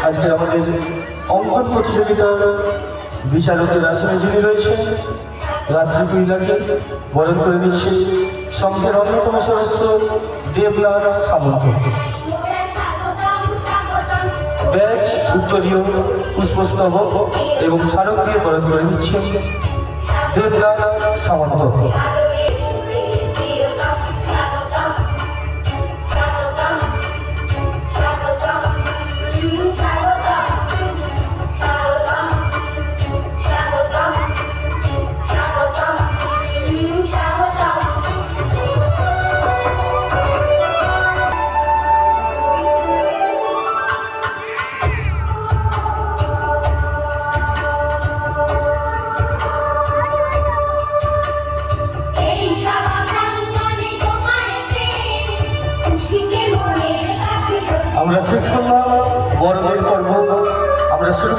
আজকের আমাদের অঙ্কন প্রতিযোগিতার বিচারকের আসনে যিনি রয়েছেন রাত্রি কুইলাকে বরণ করে দিচ্ছে সঙ্গের অন্যতম সদস্য দেবলাল সামন্ত। ব্যাচ উত্তরীয় পুষ্পস্তবক এবং স্মারক দিয়ে বরণ করে দিচ্ছেন দেবলাল সামন্ত। আমরা শেষ করলাম বড়দের পর্ব। আমরা শুরু